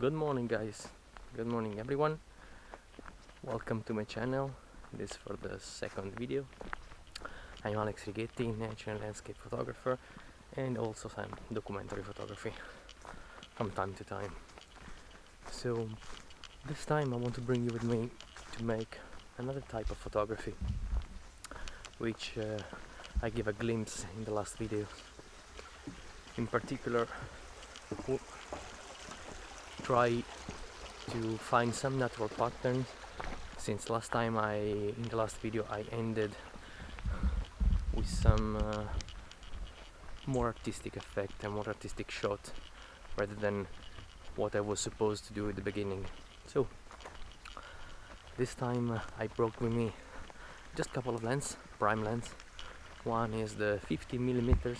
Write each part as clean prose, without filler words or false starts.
Good morning, guys. Good morning, everyone. Welcome to my channel. This is for the second video. I'm Alex Righetti, nature and landscape photographer, and also some documentary photography from time to time. So this time I want to bring you with me to make another type of photography, which I give a glimpse in the last video. In particular, try to find some natural patterns, since last time in the last video I ended with some more artistic effect and more artistic shot rather than what I was supposed to do at the beginning. So this time I brought with me just a couple of lenses, prime lens. One is the 50mm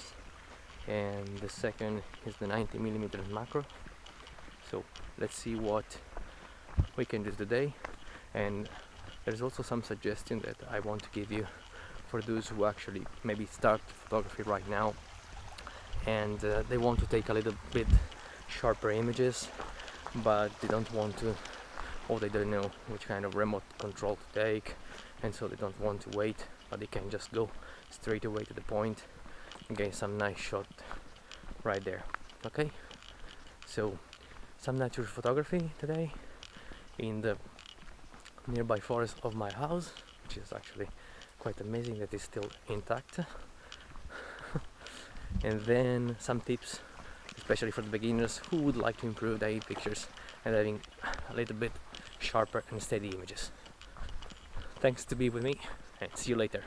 and the second is the 90mm macro. So let's see what we can do today, and there's also some suggestion that I want to give you for those who actually maybe start photography right now and they want to take a little bit sharper images, but they don't want to, or they don't know which kind of remote control to take, and so they don't want to wait, but they can just go straight away to the point and get some nice shot right there. Okay, so some nature photography today in the nearby forest of my house, which is actually quite amazing that it's still intact. And then some tips, especially for the beginners who would like to improve their pictures and having a little bit sharper and steady images. Thanks to be with me, and see you later.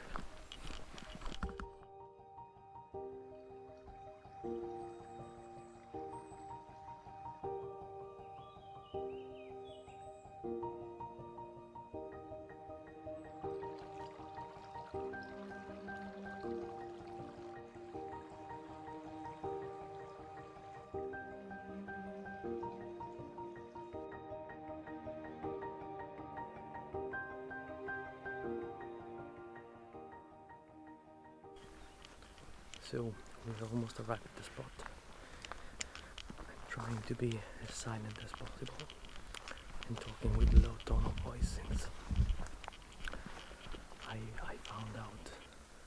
So we've almost arrived at the spot. I'm trying to be as silent as possible and talking with low tone of voice, since I found out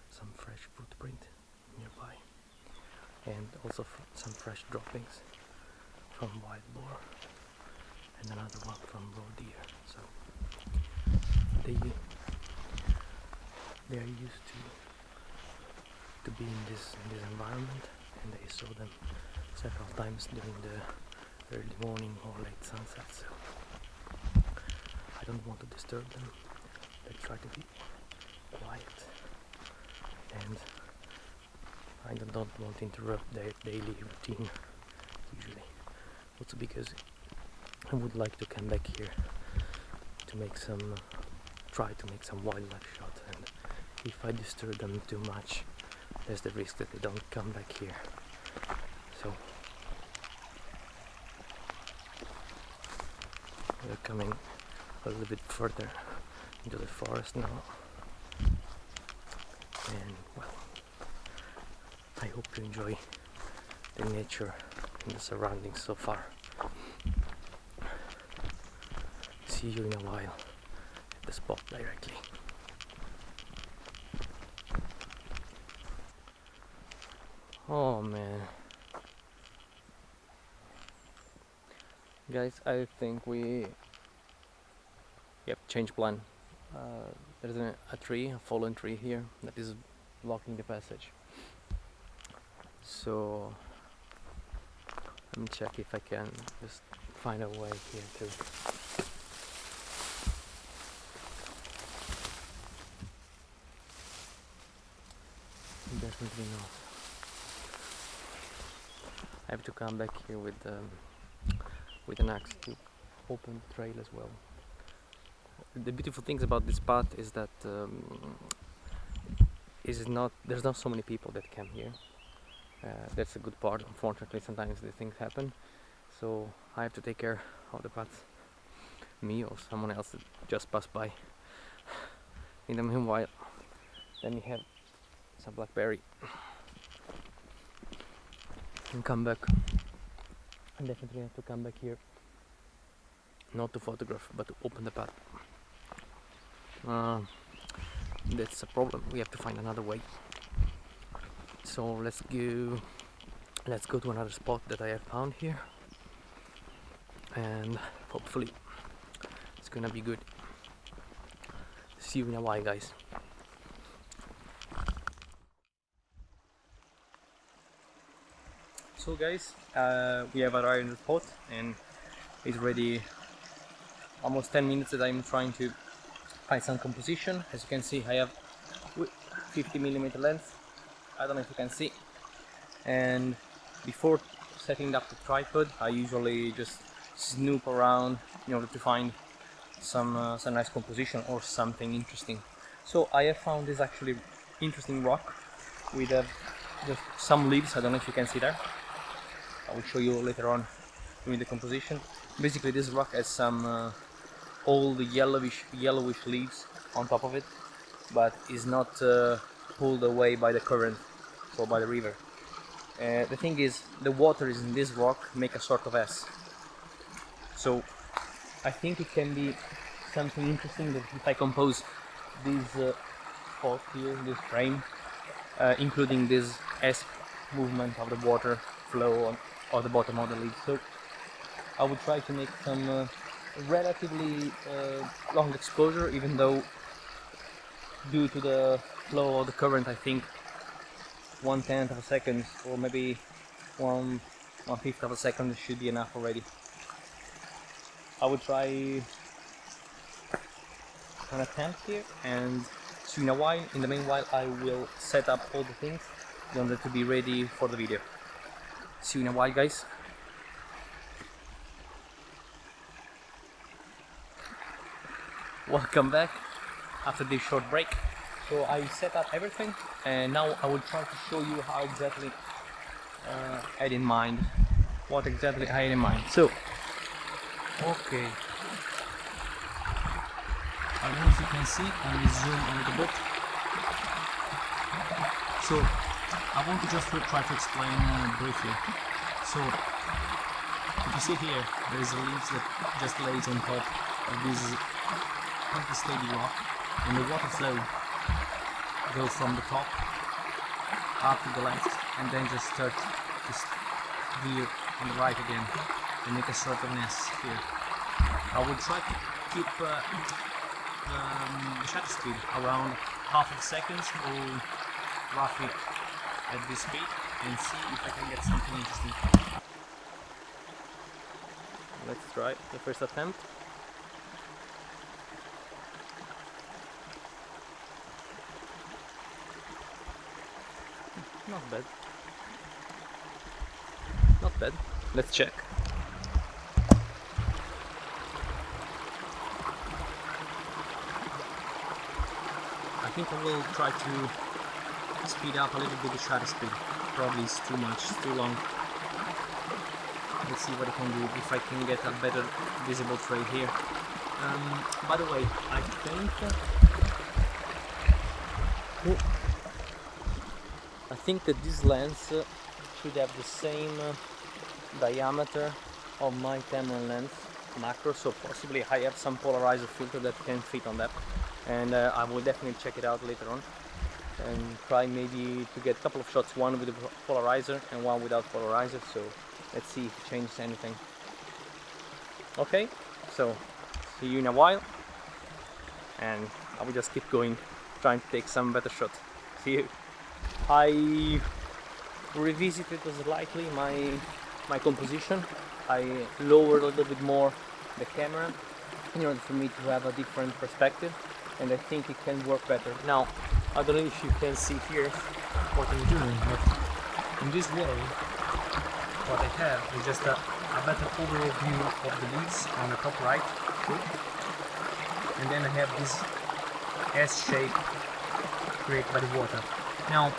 some fresh footprint nearby and also some fresh droppings from wild boar and another one from roe deer. So they are used to be in this environment, and I saw them several times during the early morning or late sunset, so I don't want to disturb them. They try to be quiet, and I don't want to interrupt their daily routine usually, also because I would like to come back here to try to make some wildlife shot, and if I disturb them too much, there's the risk that they don't come back here. So we're coming a little bit further into the forest now, and well, I hope you enjoy the nature and the surroundings so far. See you in a while at the spot directly. Oh man, guys, I think we change plan. There's a fallen tree here that is blocking the passage. So let me check if I can just find a way here too. Definitely not. I have to come back here with an axe to open the trail as well. The beautiful things about this path is that there's not so many people that come here. That's a good part. Unfortunately, sometimes the things happen, so I have to take care of the path, me or someone else that just passed by. In the meanwhile, then you have some blackberry and come back. I definitely have to come back here not to photograph but to open the path. That's a problem. We have to find another way. So let's go to another spot that I have found here, and hopefully it's gonna be good. See you in a while, guys. So guys, we have arrived in the spot and it's ready. Almost 10 minutes that I'm trying to find some composition. As you can see, I have 50mm lens. I don't know if you can see. And before setting up the tripod, I usually just snoop around in order to find some nice composition or something interesting. So I have found this actually interesting rock with just some leaves. I don't know if you can see there. I will show you later on doing the composition. Basically, this rock has some old yellowish leaves on top of it, but is not pulled away by the current or by the river. The thing is, the water is in this rock make a sort of S. So I think it can be something interesting that if I compose this spot here, this frame, including this S movement of the water flow on the bottom of the leaf. So I would try to make some relatively long exposure, even though due to the flow of the current, I think 1/10 of a second or maybe 1/5 of a second should be enough already. I would try an attempt here, and see in a while. In the meanwhile, I will set up all the things in order to be ready for the video. See you in a while, guys. Welcome back after this short break. So I set up everything, and now I will try to show you how exactly I had in mind. What exactly I had in mind. So, okay. I don't know if you can see. I will zoom a little bit. So I want to just try to explain briefly. So if you see here, there is a leaf that just lays on top of this steady rock, and the water flow goes from the top up to the left, and then just start to veer on the right again and make a sort of nest here. I will try to keep the shutter speed around half a second or roughly at this speed, and see if I can get something interesting. Let's try the first attempt. Not bad. Not bad. Let's check. I think I will try to speed up a little bit the shutter speed. Probably it's too much, it's too long. Let's see what I can do, if I can get a better visible tray here. By the way, I think that this lens should have the same diameter of my camera lens macro, so possibly I have some polarizer filter that can fit on that, and I will definitely check it out later on and try maybe to get a couple of shots, one with a polarizer and one without polarizer. So let's see if it changes anything. Okay, so see you in a while, and I will just keep going, trying to take some better shots. See you. I revisited slightly my composition. I lowered a little bit more the camera in order for me to have a different perspective, and I think it can work better. Now, I don't know if you can see here what I'm doing, but in this way, what I have is just a better overall view of the leaves on the top right, and then I have this S shape created by the water. Now,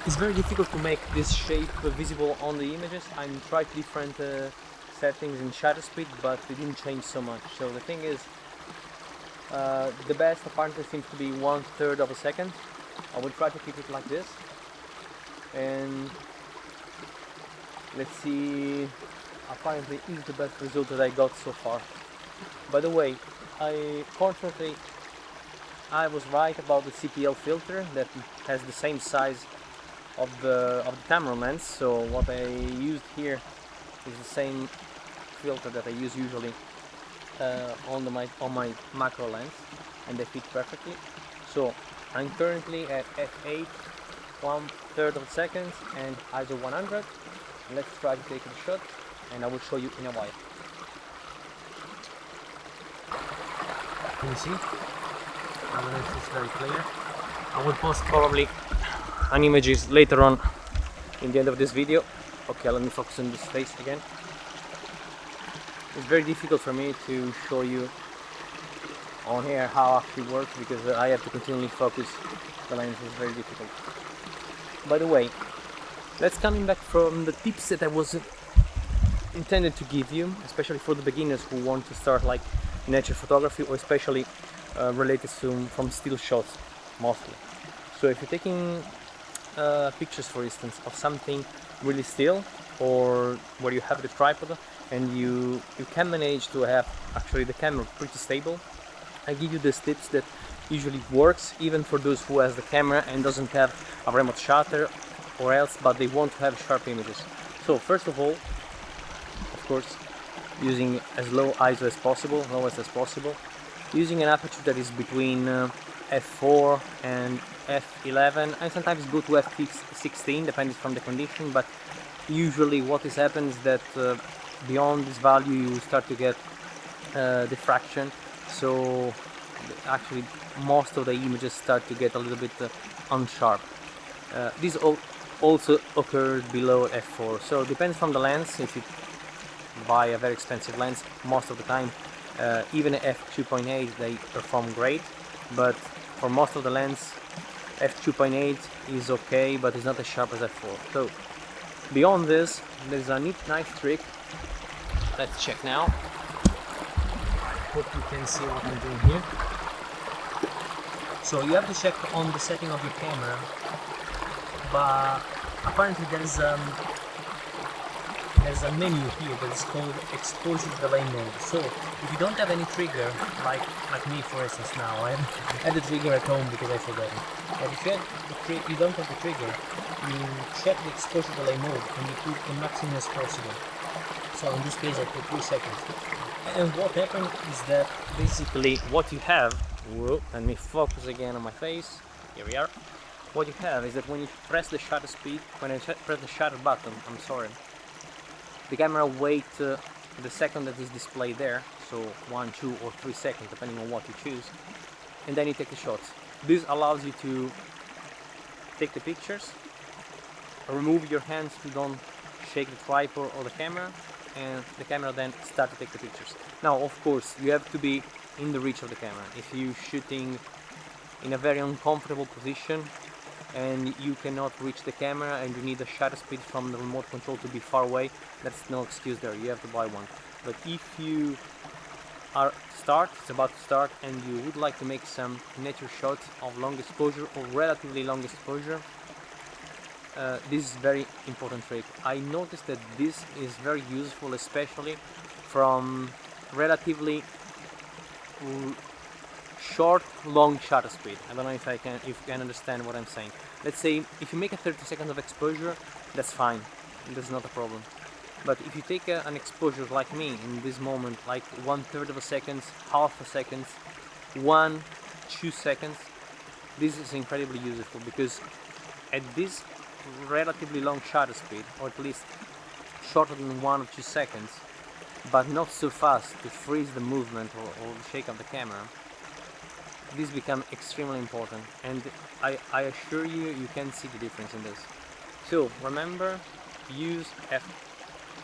it's very difficult to make this shape visible on the images. I tried different settings in shutter speed, but it didn't change so much. So the thing is, the best apparently seems to be 1/3 of a second. I will try to keep it like this, and let's see. Apparently, is the best result that I got so far. By the way, fortunately I was right about the CPL filter that has the same size of the camera lens. So what I used here is the same filter that I use usually on my macro lens, and they fit perfectly. So I'm currently at f8 1/3 of a second and ISO 100. Let's try to take a shot, and I will show you in a while. Can you see? I don't know if it's very clear. I will post probably an images later on in the end of this video. Okay, let me focus on this face again. It's very difficult for me to show you on here how it actually works because I have to continually focus the lens. Is very difficult. By the way, let's coming back from the tips that I was intended to give you, especially for the beginners who want to start like nature photography, or especially related from still shots mostly. So if you're taking pictures, for instance, of something really still, or where you have the tripod and you can manage to have actually the camera pretty stable, I give you these tips that usually works even for those who has the camera and doesn't have a remote shutter or else, but they want to have sharp images. So first of all, of course, using as low ISO as possible, lowest as possible, using an aperture that is between f4 and f11, and sometimes go to f16 depending from the condition, but usually what is happens that beyond this value you start to get diffraction, so actually most of the images start to get a little bit unsharp. This also occurs below f4, so it depends from the lens. If you buy a very expensive lens, most of the time even f2.8 they perform great, but for most of the lens f2.8 is okay, but it's not as sharp as f4. So beyond this, there's a nice trick. Let's check now. Hope you can see what I'm doing here. So you have to check on the setting of your camera, but apparently there's a menu here that is called exposure delay mode. So if you don't have any trigger, like me for instance now, I have the trigger at home because I forgot it. But if you don't have the trigger, you check the exposure delay mode and you put the maximum as possible. So in this case I put 3 seconds. And what happens is that basically what you have, whoa, let me focus again on my face, here we are. What you have is that when you press the shutter speed, when I press the shutter button, I'm sorry, the camera waits the second that is displayed there, so 1, 2 or 3 seconds depending on what you choose, and then you take the shots. This allows you to take the pictures, remove your hands to don't shake the tripod or the camera, and the camera then start to take the pictures. Now of course you have to be in the reach of the camera. If you're shooting in a very uncomfortable position and you cannot reach the camera and you need a shutter speed from the remote control to be far away, that's no excuse there, you have to buy one. But if you it's about to start, and you would like to make some nature shots of long exposure or relatively long exposure, this is very important trick. I noticed that this is very useful, especially from relatively short, long shutter speed. I don't know if you can understand what I'm saying. Let's say if you make a 30 seconds of exposure, that's fine, that's not a problem. But if you take an exposure like me in this moment, like 1/3 of a second, half a second, 1, 2 seconds, this is incredibly useful because at this relatively long shutter speed, or at least shorter than 1 or 2 seconds, but not so fast to freeze the movement or shake up the camera, this becomes extremely important, and I assure you, you can see the difference in this. So remember, use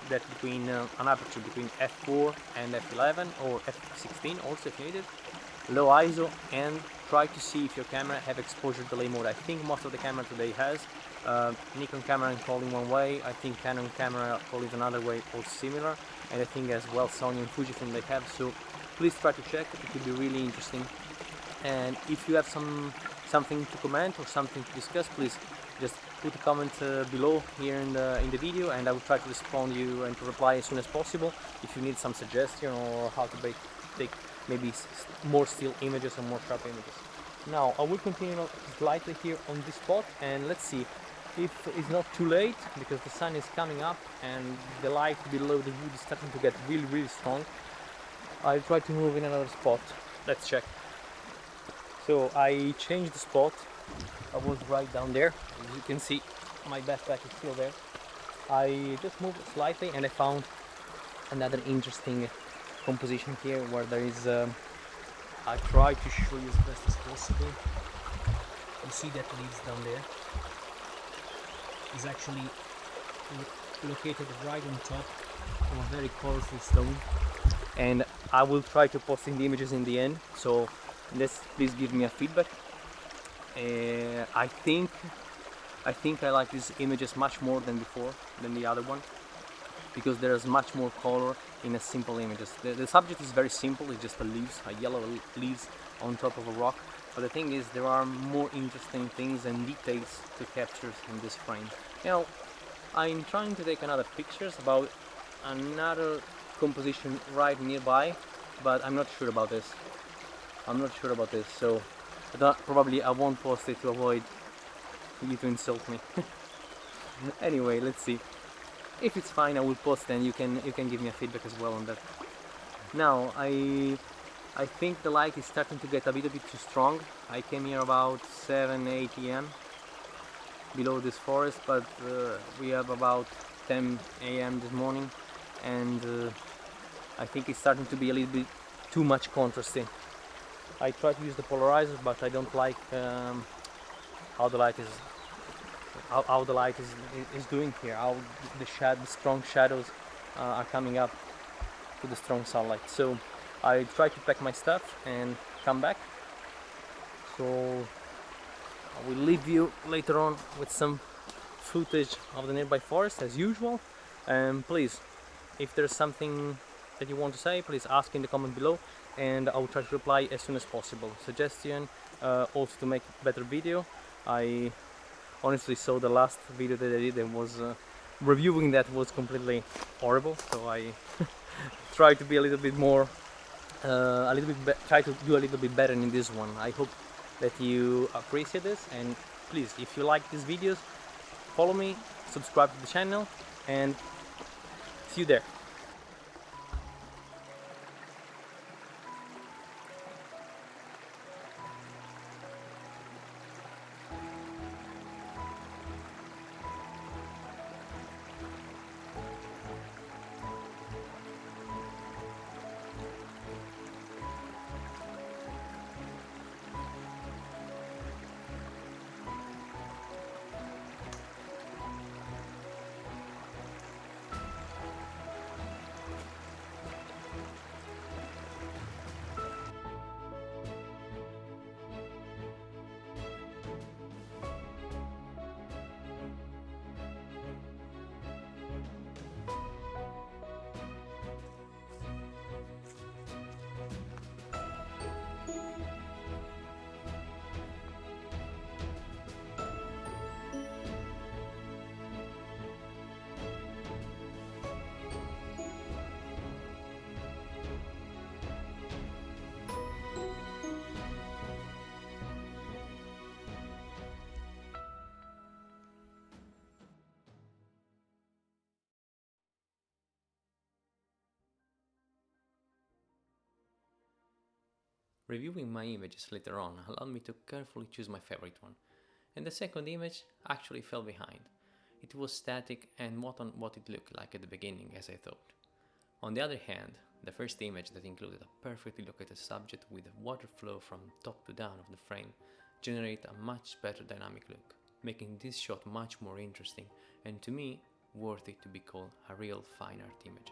that between an aperture between f4 and f11 or f16 also if needed, low ISO, and try to see if your camera have exposure delay mode. I think most of the camera today has. Nikon camera and calling one way, I think Canon camera calling another way or similar, and I think as well Sony and Fujifilm they have, so please try to check, it could be really interesting. And if you have something to comment or something to discuss, please just put a comment below here in the video, and I will try to respond you and to reply as soon as possible if you need some suggestion or how to take maybe more still images or more sharp images. Now I will continue slightly here on this spot, and let's see if it's not too late, because the sun is coming up and the light below the wood is starting to get really strong. I'll try to move in another spot. Let's check. So I changed the spot. I was right down there. As you can see, my backpack is still there. I just moved slightly and I found another interesting composition here where there is I try to show you as best as possible. You see that leaves down there is actually located right on top of a very colorful stone, and I will try to post in the images in the end, so please give me a feedback. I think I like these images much more than before, than the other one, because there is much more color in a simple images. The subject is very simple, it's just a yellow leaves on top of a rock, but the thing is there are more interesting things and details to capture in this frame. Now I'm trying to take another pictures about another composition right nearby, but I'm not sure about this. So probably I won't post it to avoid you to insult me. Anyway, let's see. If it's fine, I will post, and you can give me a feedback as well on that. Now I think the light is starting to get a little bit too strong. I came here about 7-8 AM below this forest, but we have about 10 AM this morning, and I think it's starting to be a little bit too much contrasting. I try to use the polarizer, but I don't like how the light is doing here. How the strong shadows are coming up to the strong sunlight. So I try to pack my stuff and come back. So I will leave you later on with some footage of the nearby forest as usual. And please, if there's something that you want to say, please ask in the comment below, and I will try to reply as soon as possible. Suggestion also to make a better video. I honestly saw the last video that I did and was reviewing that was completely horrible, so I try to be a little bit more try to do a little bit better in this one. I hope that you appreciate this, and please, if you like these videos, follow me, subscribe to the channel, and see you there. Reviewing my images later on allowed me to carefully choose my favorite one, and the second image actually fell behind. It was static and not on what it looked like at the beginning, as I thought. On the other hand, the first image that included a perfectly located subject with a water flow from top to down of the frame generated a much better dynamic look, making this shot much more interesting and, to me, worthy to be called a real fine art image.